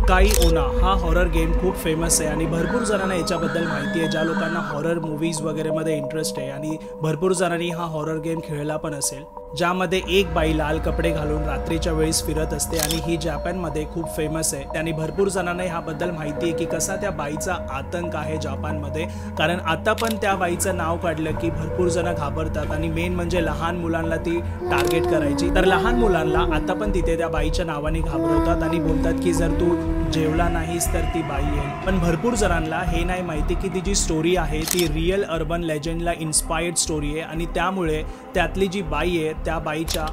काई ओना हा हॉरर गेम खूप फेमस आहे आणि भरपूर जणांना याच्याबद्दल माहिती आहे। ज्या लोकांना हॉरर मूवीज वगैरे मध्ये इंटरेस्ट आहे आणि भरपूर जणांनी हा हॉरर गेम खेळला पण असेल, ज्यामध्ये एक बाई लाल कपडे घालून रात्रीच्या वेळेस फिरत असते आणि ही जपानमध्ये खूप फेमस आहे। आणि भरपूर जणांना ह्याबद्दल माहिती आहे की कसा त्या बाईचा आतंक आहे जपानमध्ये, कारण आता पण त्या बाईचं नाव काढलं की भरपूर जण घाबरतात आणि मेन म्हणजे लहान मुलांना ती टार्गेट करायची। तर लहान मुलांना आता पण तिथे त्या बाईच्या नावाने घाबरवतात आणि बोलतात की जर तू जेवला नाहीस तर ती बाई येईल। पण भरपूर जणांना हे नाही माहिती की ती जी स्टोरी आहे ती रिअल अर्बन लेजंडला इन्स्पायर्ड स्टोरी आहे आणि त्यामुळे त्यातली जी बाई आहे त्या बाईच्या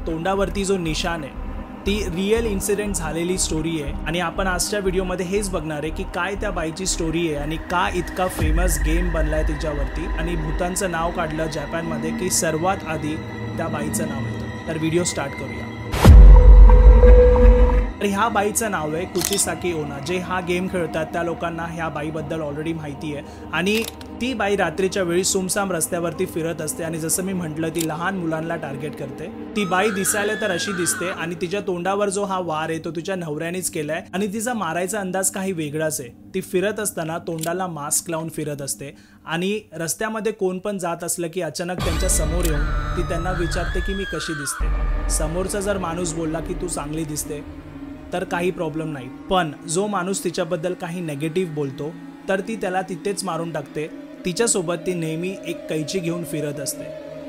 तोंडावरती जो निशान आहे ती रिअल इन्सिडेंट झालेली स्टोरी आहे। आणि आपण आजच्या व्हिडिओमध्ये हेच बघणार आहे की काय त्या बाईची स्टोरी आहे आणि का इतका फेमस गेम बनलाय तिच्यावरती आणि भूतांचं नाव काढलं जपानमध्ये की सर्वात आधी त्या बाईचं नाव येतं। तर व्हिडिओ स्टार्ट करूया। तर ह्या बाईचं नाव आहे कुचिसाकी ओना। जे हा गेम खेळतात त्या लोकांना ह्या बाईबद्दल ऑलरेडी माहिती आहे आणि ती बाई रात्रीच्या वेळी सुमसाम रस्त्यावरती फिरत असते आणि जसं मी म्हटलं ती लहान मुलांना टार्गेट करते। ती बाई दिसायला तर अशी दिसते आणि तिच्या तोंडावर जो हा वार आहे तो तिच्या नवऱ्यानेच केलाय आणि तिचा मारायचा अंदाज काही वेगळाच आहे। ती फिरत असताना तोंडाला मास्क लावून फिरत असते आणि रस्त्यामध्ये कोण पण जात असलं की अचानक त्यांच्या समोर येऊन ती त्यांना विचारते की मी कशी दिसते। समोरचा जर माणूस बोलला की तू चांगली दिसते तर काही प्रॉब्लेम नाही, पण जो माणूस तिच्याबद्दल काही नेगेटिव्ह बोलतो तर ती त्याला तिथेच मारून टाकते। तिच्यासोबत ती नेहमी एक कैची घेऊन फिरत असते,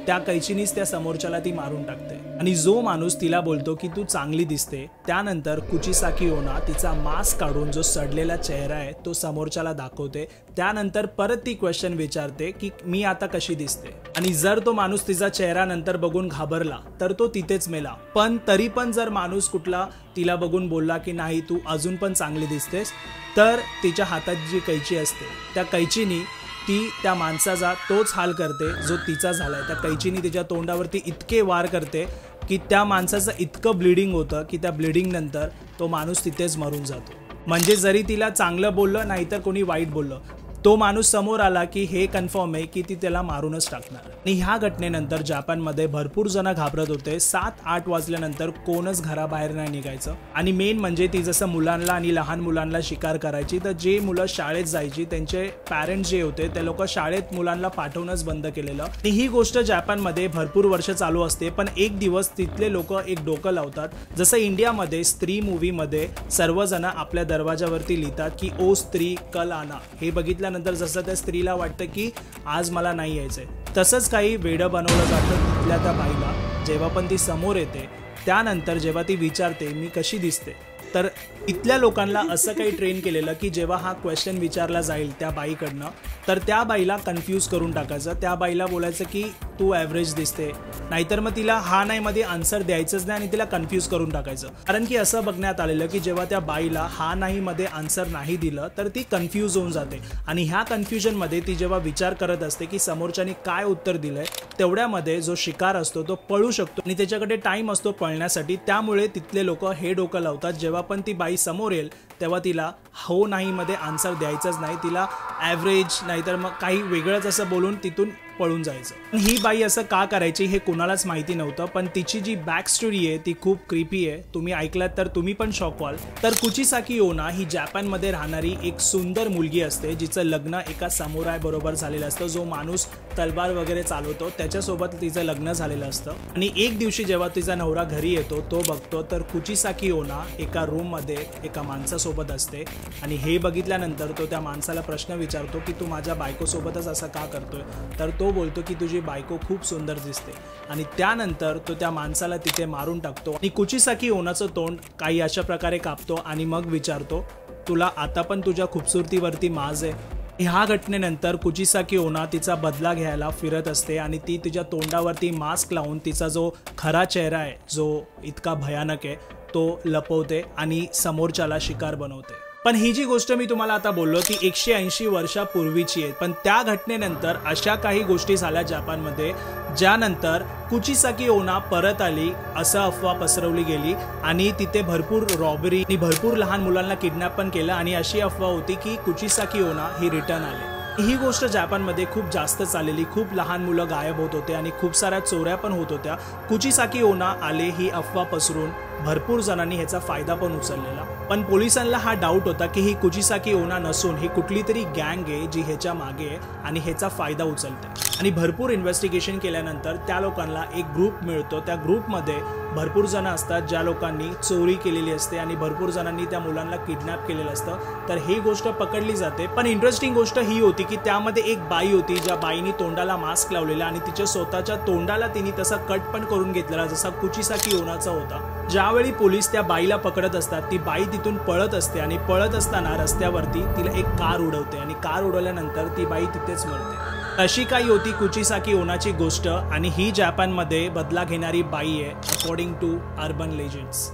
त्या कैचीनीच त्या समोरच्याला ती मारून टाकते। आणि जो माणूस तिला बोलतो की तू चांगली दिसते त्यानंतर कुचिसाकी ओना तिचा मास्क काढून जो सडलेला चेहरा आहे तो समोरच्याला दाखवते। त्यानंतर परत ती क्वेश्चन विचारते की मी आता कशी दिसते आणि जर तो माणूस तिचा चेहरा नंतर बघून घाबरला तर तो तिथेच मेला। पण तरी पण जर माणूस कुठला तिला बघून बोलला की नाही तू अजून पण चांगली दिसतेस तर तिच्या हातात जी कैची असते त्या कैचीनी ती त्या माणसाचा तोच हाल करते जो तिचा झालाय। त्या कैचीनी तिच्या तोंडावरती इतके वार करते की त्या माणसाचं इतकं ब्लिडिंग होतं की त्या ब्लिडिंग नंतर तो माणूस तिथेच मरून जातो। म्हणजे जरी तिला चांगलं बोललं नाहीतर कोणी वाईट बोललं, तो माणूस समोर आला की हे कन्फर्म आहे की ती त्याला मारूनच टाकणार। आणि ह्या घटनेनंतर जपानमध्ये भरपूर जण घाबरत होते। 7-8 वाजल्यानंतर कोणच घराबाहेर नाही निघायचं आणि मेन म्हणजे ती जसं मुलांना आणि लहान मुलांना शिकार करायची तर जे मुलं शाळेत जायची त्यांचे पॅरेंट्स जे होते ते लोक शाळेत मुलांना पाठवणंच बंद केलेलं। आणि ही गोष्ट जपानमध्ये भरपूर वर्ष चालू असते, पण एक दिवस तिथले लोक एक डोकं लावतात। जसं इंडियामध्ये स्त्री मूवीमध्ये सर्वजण आपल्या दरवाजावरती लिहितात की ओ स्त्री कल आना। हे बघितल्यानंतर जसं त्या स्त्रीला वाटतं की आज मला नाही यायचंय, तसंच काही वेडं बनवलं जातं तिथल्या त्या बाईला। जेव्हा पण ती समोर येते त्यानंतर जेव्हा ती विचारते मी कशी दिसते तर इथल्या लोकांना असं काही ट्रेन केलेलं की जेव्हा हा क्वेश्चन विचारला जाईल त्या बाईकडनं तर त्या बाईला कन्फ्यूज करून टाकायचं। त्या बाईला बोलायचं की तू ॲव्हरेज दिसते, नाहीतर मग तिला हा नाही मध्ये आन्सर द्यायचंच नाही आणि तिला कन्फ्यूज करून टाकायचं। कारण की असं बघण्यात आलेलं की जेव्हा त्या बाईला हा नाही मध्ये आन्सर नाही दिलं तर ती कन्फ्यूज होऊन जाते आणि ह्या कन्फ्युजनमध्ये ती जेव्हा विचार करत असते की समोरच्याने काय उत्तर दिलंय तेवढ्यामध्ये जो शिकार असतो तो पळू शकतो आणि त्याच्याकडे टाइम असतो पळण्यासाठी। त्यामुळे तिथले लोक हे डोकं लावतात जेव्हा पण ती बाई समोर येईल तेव्हा तिला हो नाही मध्ये आन्सर द्यायचंच नाही, तिला ॲव्हरेज नाहीतर मग काही वेगळंच असं बोलून तिथून पळून जायचं। ही बाई असं का करायची हे कोणालाच माहिती नव्हतं, पण तिची जी बॅक स्टोरी आहे ती खूप क्रिपी आहे। तुम्ही ऐकलात तर तुम्ही पण शॉक व्हाल। तर कुचिसाकी ओना ही जपानमध्ये राहणारी एक सुंदर मुलगी असते जिचं लग्न एका समुराय बरोबर झालेलं असतं। जो माणूस तलवार वगैरे चालवतो त्याच्यासोबत तिचं लग्न झालेलं असतं आणि एक दिवशी जेव्हा तिचा नवरा घरी येतो तो बघतो तर कुचिसाकी ओना एका रूम मध्ये एका माणसासोबत असते आणि हे बघितल्यानंतर तो त्या माणसाला प्रश्न विचारतो की तू माझ्या बायकोसोबतच असं का करतोय, तर तो बोलतो की तुझी बायको खूप सुंदर दिसते आणि त्यानंतर तो त्या माणसाला तिथे मारून टाकतो। आणि कुचिसाकी ओनाचं तोंड काही अशा प्रकारे कापतो आणि मग विचारतो तुला आता पण तुझ्या खूबसूरतीवरती माज आहे। ह्या घटनेनंतर कुचिसाकी ओना तिचा बदला घ्यायला फिरत असते आणि ती तिच्या तोंडावरती मास्क लावून तिचा जो खरा चेहरा आहे जो इतका भयानक आहे तो लपवते आणि समोरच्याला शिकार बनवते। पण ही जी गोष्ट मी तुम्हाला आता बोललो ती 180 वर्षापूर्वीची आहे, पण त्या घटनेनंतर अशा काही गोष्टी झाल्या जपानमध्ये ज्यानंतर कुचिसाकी ओना परत आली असं अफवा पसरवली गेली आणि तिथे भरपूर रॉबरी आणि भरपूर लहान मुलांना किडनॅप पण केलं आणि अशी अफवा होती की कुचिसाकी ओना ही रिटर्न आले। ही गोष्ट जपानमध्ये खूप जास्त चाललेली, खूप लहान मुलं गायब होत होते आणि खूप साऱ्या चोऱ्या पण होत होत्या। कुचिसाकी ओना आले ही अफवा पसरून भरपूर जणांनी ह्याचा फायदा पण उचललेला। पण पोलिसांना हा डाऊट होता की ही कुचिसाकी ओना नसून ही कुठली तरी गँग आहे जी ह्याच्या मागे आहे आणि ह्याचा फायदा उचलते। आणि भरपूर इन्व्हेस्टिगेशन केल्यानंतर त्या लोकांना एक ग्रुप मिळतो। त्या ग्रुपमध्ये भरपूर जण असतात ज्या लोकांनी चोरी केलेली असते आणि भरपूर जणांनी त्या मुलांना किडनॅप केलेलं असतं। तर ही गोष्ट पकडली जाते। पण इंटरेस्टिंग गोष्ट ही होती की त्यामध्ये एक बाई होती ज्या बाईनी तोंडाला मास्क लावलेला आणि तिच्या स्वतःच्या तोंडाला तिने तसा कट पण करून घेतलेला जसा कुचिसाकी ओनाचा होता। ज्यावेळी पोलीस त्या बाईला पकडत असतात ती बाई तिथून पळत असते आणि पळत असताना रस्त्यावरती तिला एक कार उडवते आणि कार उडवल्यानंतर ती बाई तिथेच मरते। अशी काही होती कुचिसाकी ओनाची गोष्ट आणि ही जपानमध्ये बदला घेणारी बाई आहे अकॉर्डिंग टू अर्बन लेजेंड्स।